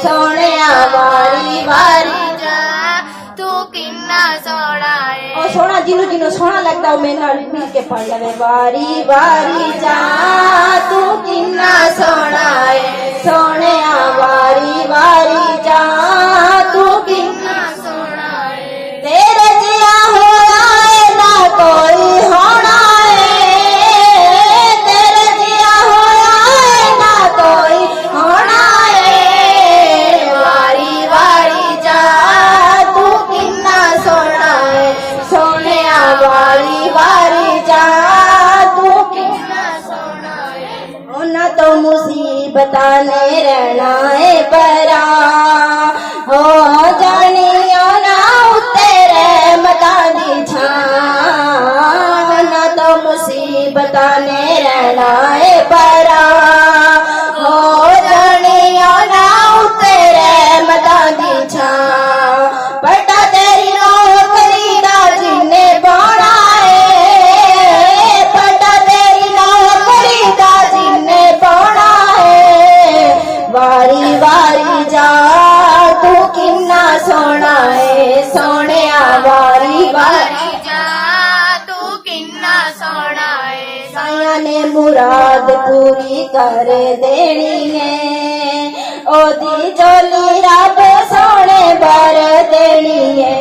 सोहणिया वारी वारी जा तू किन्ना सोहना है। और सोहना जिन्नू जिन्नू सोहना लगता मेरे नाल मिल के पढ़ लवे। वारी वारी जा तू किन्ना सोहना है सोहणिया वारी वारी जा तू किन्ना सोहना है। तेरे जिया होया है ना कोई होना है, तेरे जिया होया है ना कोई होना है। वारी वारी जा तू किन्ना सोहना है सोहणिया वारी वारी जा तू किन्ना सोहना है। होना तो मुसीबतां ने रहना है परा हो जानियो ना तेरे रहमतां दी छां। ना तो मुसीबतां ने रहना है परा हो जानियो ना तेरे रहमतां दी छां। पटा तेरी नौकरी दा जिन्ने पाना है, पटा तेरी नौकरी दा जिन्ने पाना है। वारी वारी जा तू किन्ना सोहना है सोहणिया वारी वारी जा तू किन्ना सोहना है। साया ने मुराद पूरी कर देनी है, ओदी झोली रब सोहणे भर देनी है।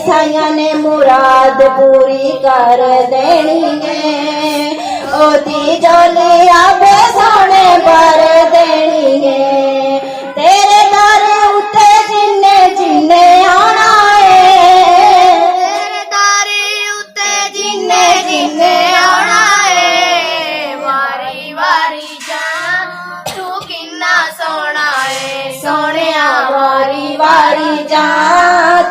साया ने मुराद पूरी कर देनी है, ओदी झोली रब सोहणे भर देनी है। तेरे दर उत्ते जिन्ने जिन्ने आना है, तेरे दारे उत्ते जिन्ने जिन्ने आना है। वारी वारी जा तू किन्ना सोहना है सोहणिया वारी वारी जा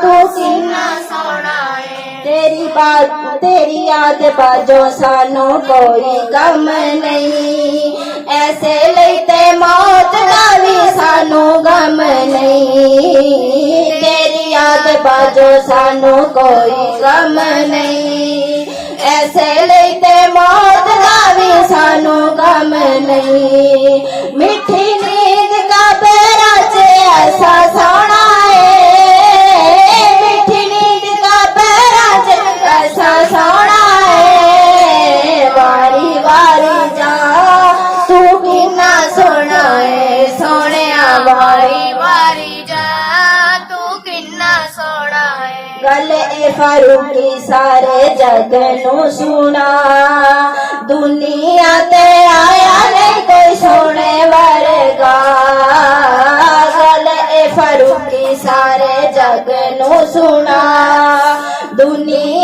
तू किन्ना सोहना है। तेरी बात तेरी याद बाजो सानू कोई गम नहीं, ऐसे लेते मौत का भी सानू गम नहीं। तेरी याद बाजो सानू कोई गम नहीं, ऐसे लेते मौत का भी सानू गम नहीं। मिठी नींद का बेरा चे ऐसा सोना है, मिठी नींद का बेरा चे ऐसा सोना है। वारी वारी जा तू किन्ना सोहना है सोहणिया वारी वारी जा तू किन्ना सोहना है। गल ए फारूकी सारे जग नू सुना, दुनिया ते आया नहीं कोई सोने वर्गा। गल ए फारूकी सारे जग नू सुना, दुनिया